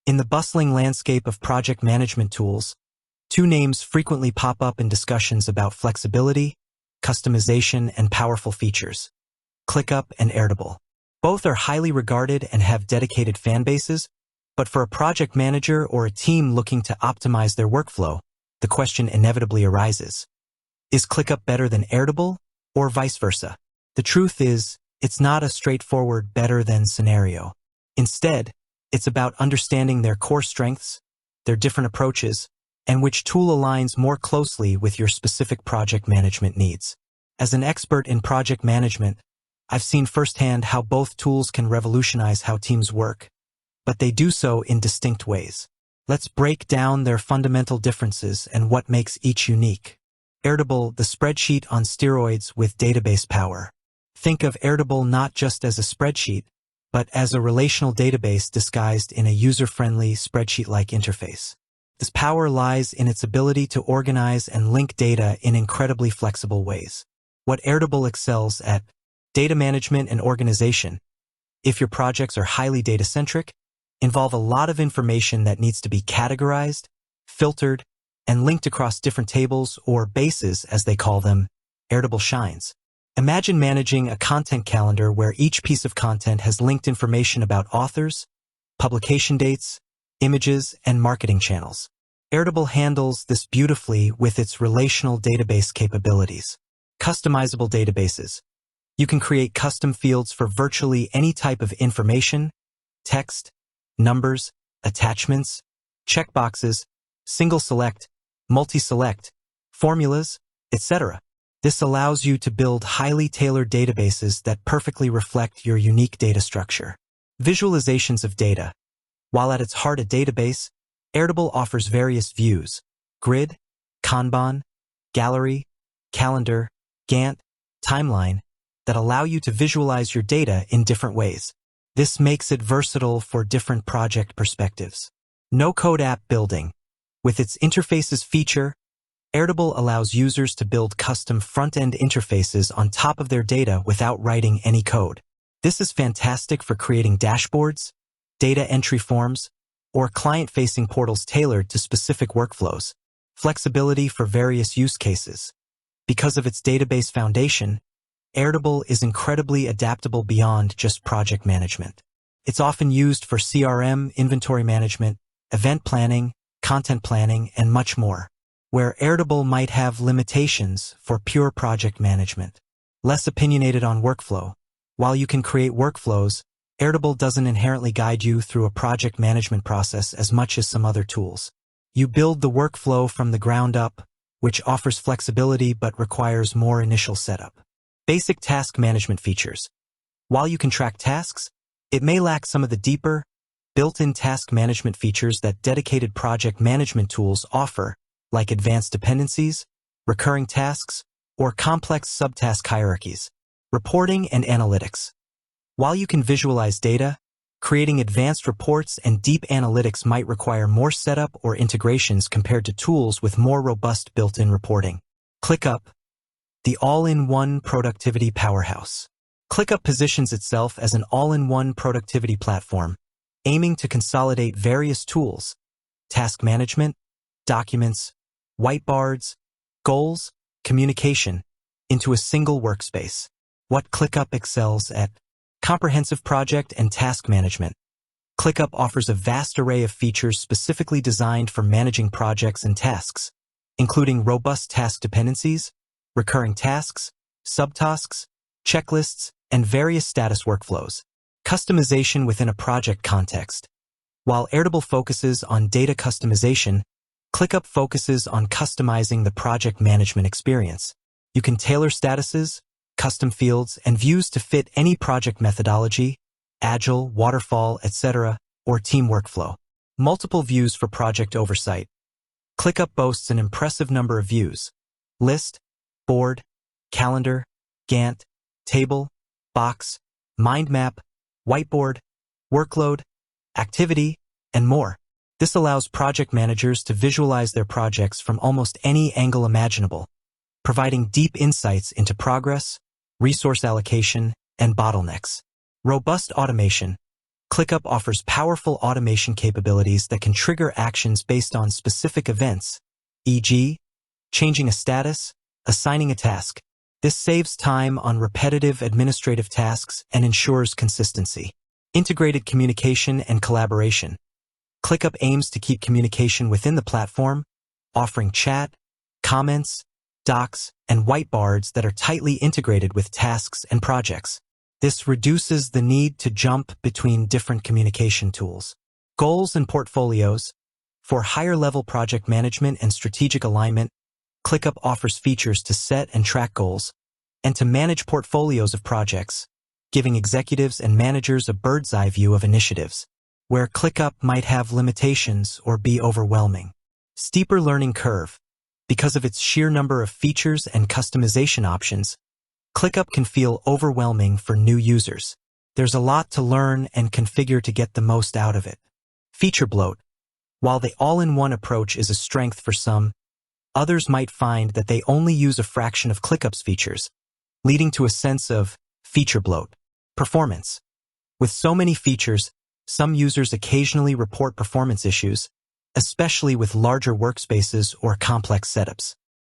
In the bustling landscape of project management tools, two names frequently pop up in discussions about flexibility, customization, and powerful features: ClickUp and Airtable. Both are highly regarded and have dedicated fan bases, but for a project manager or a team looking to optimize their workflow, the question inevitably arises: is ClickUp better than Airtable, or vice versa? The truth is, it's not a straightforward better than scenario. Instead, it's about understanding their core strengths, their different approaches, and which tool aligns more closely with your specific project management needs. As an expert in project management, I've seen firsthand how both tools can revolutionize how teams work, but they do so in distinct ways. Let's break down their fundamental differences and what makes each unique. Airtable, the spreadsheet on steroids with database power. Think of Airtable not just as a spreadsheet, but as a relational database disguised in a user-friendly spreadsheet-like interface. This power lies in its ability to organize and link data in incredibly flexible ways. What Airtable excels at: data management and organization. If your projects are highly data-centric, involve a lot of information that needs to be categorized, filtered, and linked across different tables or bases, as they call them, Airtable shines. Imagine managing a content calendar where each piece of content has linked information about authors, publication dates, images, and marketing channels. Airtable handles this beautifully with its relational database capabilities. Customizable databases. You can create custom fields for virtually any type of information: text, numbers, attachments, checkboxes, single select, multi-select, formulas, etc. This allows you to build highly tailored databases that perfectly reflect your unique data structure. Visualizations of data. While at its heart a database, Airtable offers various views: grid, Kanban, gallery, calendar, Gantt, timeline, that allow you to visualize your data in different ways. This makes it versatile for different project perspectives. No-code app building. With its interfaces feature, Airtable allows users to build custom front-end interfaces on top of their data without writing any code. This is fantastic for creating dashboards, data entry forms, or client-facing portals tailored to specific workflows. Flexibility for various use cases. Because of its database foundation, Airtable is incredibly adaptable beyond just project management. It's often used for CRM, inventory management, event planning, content planning, and much more, where Airtable might have limitations for pure project management. Less opinionated on workflow. While you can create workflows, Airtable doesn't inherently guide you through a project management process as much as some other tools. You build the workflow from the ground up, which offers flexibility but requires more initial setup. Basic task management features. While you can track tasks, it may lack some of the deeper, built-in task management features that dedicated project management tools offer, like advanced dependencies, recurring tasks, or complex subtask hierarchies. Reporting and analytics. While you can visualize data, creating advanced reports and deep analytics might require more setup or integrations compared to tools with more robust built-in reporting. ClickUp, the all-in-one productivity powerhouse. ClickUp positions itself as an all-in-one productivity platform, aiming to consolidate various tools: task management, documents, whiteboards, goals, communication, into a single workspace. What ClickUp excels at: comprehensive project and task management. ClickUp offers a vast array of features specifically designed for managing projects and tasks, including robust task dependencies, recurring tasks, subtasks, checklists, and various status workflows. Customization within a project context. While Airtable focuses on data customization, ClickUp focuses on customizing the project management experience. You can tailor statuses, custom fields, and views to fit any project methodology, agile, waterfall, etc., or team workflow. Multiple views for project oversight. ClickUp boasts an impressive number of views: list, board, calendar, Gantt, table, box, mind map, whiteboard, workload, activity, and more. This allows project managers to visualize their projects from almost any angle imaginable, providing deep insights into progress, resource allocation, and bottlenecks. Robust automation. ClickUp offers powerful automation capabilities that can trigger actions based on specific events, e.g., changing a status, assigning a task. This saves time on repetitive administrative tasks and ensures consistency. Integrated communication and collaboration. ClickUp aims to keep communication within the platform, offering chat, comments, docs, and whiteboards that are tightly integrated with tasks and projects. This reduces the need to jump between different communication tools. Goals and portfolios. For higher-level project management and strategic alignment, ClickUp offers features to set and track goals and to manage portfolios of projects, giving executives and managers a bird's-eye view of initiatives, where ClickUp might have limitations or be overwhelming. Steeper learning curve. Because of its sheer number of features and customization options, ClickUp can feel overwhelming for new users. There's a lot to learn and configure to get the most out of it. Feature bloat. While the all-in-one approach is a strength for some, others might find that they only use a fraction of ClickUp's features, leading to a sense of feature bloat. Performance. With so many features, some users occasionally report performance issues, especially with larger workspaces or complex setups.